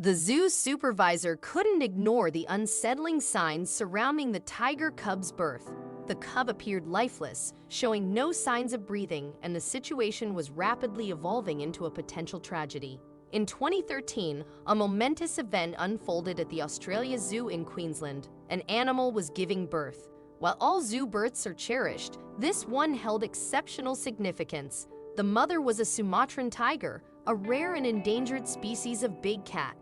The zoo's supervisor couldn't ignore the unsettling signs surrounding the tiger cub's birth. The cub appeared lifeless, showing no signs of breathing, and the situation was rapidly evolving into a potential tragedy. In 2013, a momentous event unfolded at the Australia Zoo in Queensland. An animal was giving birth. While all zoo births are cherished, this one held exceptional significance. The mother was a Sumatran tiger, a rare and endangered species of big cat.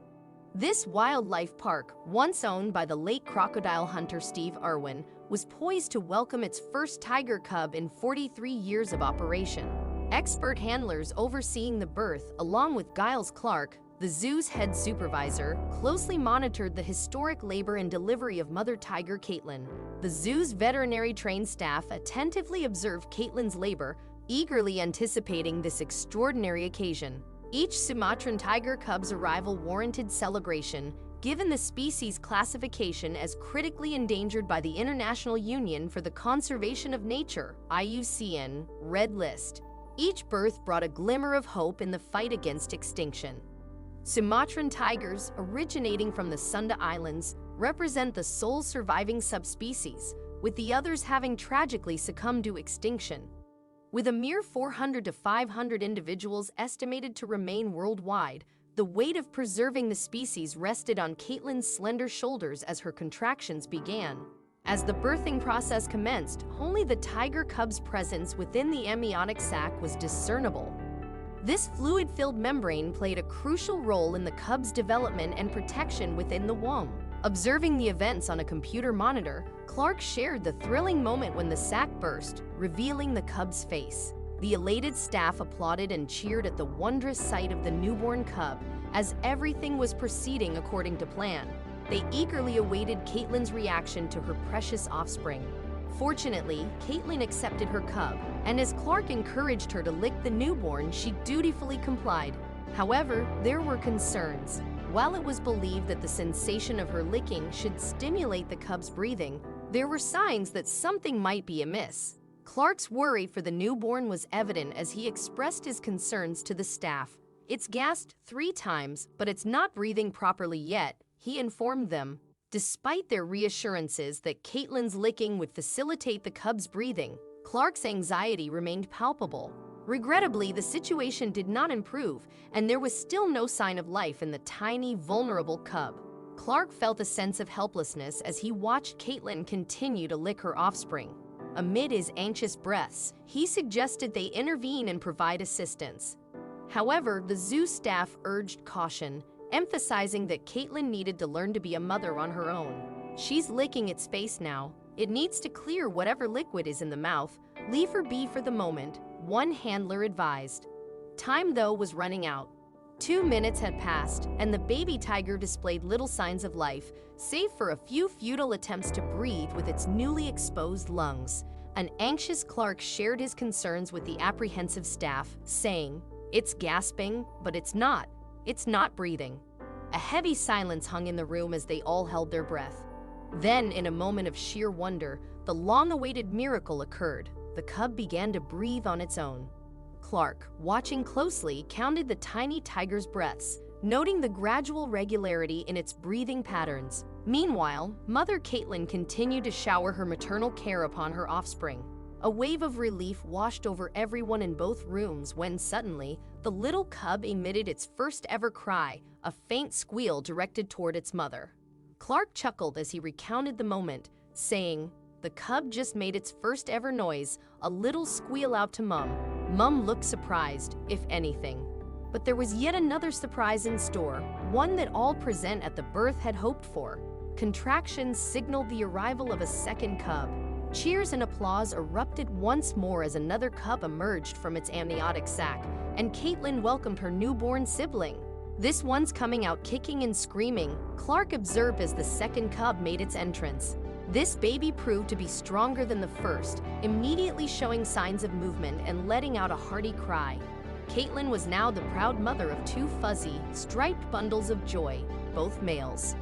This wildlife park, once owned by the late crocodile hunter Steve Irwin, was poised to welcome its first tiger cub in 43 years of operation. Expert handlers overseeing the birth, along with Giles Clark, the zoo's head supervisor, closely monitored the historic labor and delivery of mother tiger Caitlin. The zoo's veterinary-trained staff attentively observed Caitlin's labor, eagerly anticipating this extraordinary occasion. Each Sumatran tiger cub's arrival warranted celebration, given the species' classification as critically endangered by the International Union for the Conservation of Nature (IUCN) Red List. Each birth brought a glimmer of hope in the fight against extinction. Sumatran tigers, originating from the Sunda Islands, represent the sole surviving subspecies, with the others having tragically succumbed to extinction. With a mere 400 to 500 individuals estimated to remain worldwide, the weight of preserving the species rested on Caitlin's slender shoulders as her contractions began. As the birthing process commenced, only the tiger cub's presence within the amniotic sac was discernible. This fluid-filled membrane played a crucial role in the cub's development and protection within the womb. Observing the events on a computer monitor, Clark shared the thrilling moment when the sac burst, revealing the cub's face. The elated staff applauded and cheered at the wondrous sight of the newborn cub, as everything was proceeding according to plan. They eagerly awaited Caitlin's reaction to her precious offspring. Fortunately, Caitlin accepted her cub, and as Clark encouraged her to lick the newborn, she dutifully complied. However, there were concerns. While it was believed that the sensation of her licking should stimulate the cub's breathing, there were signs that something might be amiss. Clark's worry for the newborn was evident as he expressed his concerns to the staff. "It's gasped 3 times, but it's not breathing properly yet," he informed them. Despite their reassurances that Caitlin's licking would facilitate the cub's breathing, Clark's anxiety remained palpable. Regrettably, the situation did not improve, and there was still no sign of life in the tiny, vulnerable cub. Clark felt a sense of helplessness as he watched Caitlin continue to lick her offspring. Amid his anxious breaths, he suggested they intervene and provide assistance. However, the zoo staff urged caution, emphasizing that Caitlin needed to learn to be a mother on her own. "She's licking its face now. It needs to clear whatever liquid is in the mouth. Leave her be for the moment," one handler advised. Time, though, was running out. 2 minutes had passed, and the baby tiger displayed little signs of life, save for a few futile attempts to breathe with its newly exposed lungs. An anxious Clark shared his concerns with the apprehensive staff, saying, "It's gasping, but it's not breathing." A heavy silence hung in the room as they all held their breath. Then, in a moment of sheer wonder, the long-awaited miracle occurred. The cub began to breathe on its own. Clark, watching closely, counted the tiny tiger's breaths, noting the gradual regularity in its breathing patterns. Meanwhile, Mother Caitlin continued to shower her maternal care upon her offspring. A wave of relief washed over everyone in both rooms when suddenly, the little cub emitted its first-ever cry, a faint squeal directed toward its mother. Clark chuckled as he recounted the moment, saying, "The cub just made its first-ever noise, a little squeal out to Mum." Mum looked surprised, if anything. But there was yet another surprise in store, one that all present at the birth had hoped for. Contractions signaled the arrival of a second cub. Cheers and applause erupted once more as another cub emerged from its amniotic sac, and Caitlin welcomed her newborn sibling. "This one's coming out kicking and screaming," Clark observed as the second cub made its entrance. This baby proved to be stronger than the first, immediately showing signs of movement and letting out a hearty cry. Caitlin was now the proud mother of 2 fuzzy, striped bundles of joy, both males.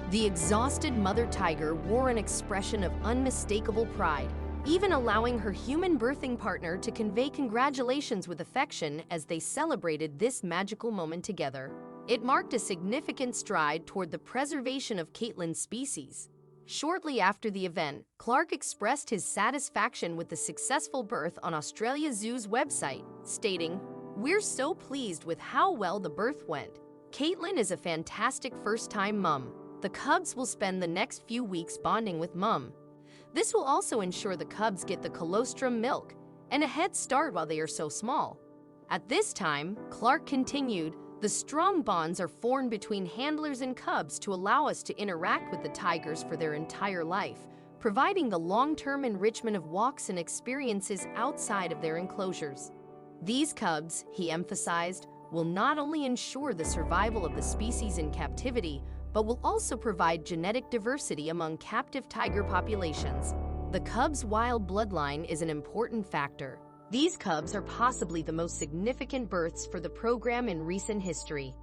The exhausted mother tiger wore an expression of unmistakable pride, even allowing her human birthing partner to convey congratulations with affection as they celebrated this magical moment together. It marked a significant stride toward the preservation of Caitlin's species. Shortly after the event, Clark expressed his satisfaction with the successful birth on Australia Zoo's website, stating, "We're so pleased with how well the birth went. Caitlin is a fantastic first-time mom. The cubs will spend the next few weeks bonding with mom. This will also ensure the cubs get the colostrum milk and a head start while they are so small." At this time, Clark continued, "The strong bonds are formed between handlers and cubs to allow us to interact with the tigers for their entire life, providing the long-term enrichment of walks and experiences outside of their enclosures. These cubs," he emphasized, "will not only ensure the survival of the species in captivity, but will also provide genetic diversity among captive tiger populations." The cubs' wild bloodline is an important factor. These cubs are possibly the most significant births for the program in recent history.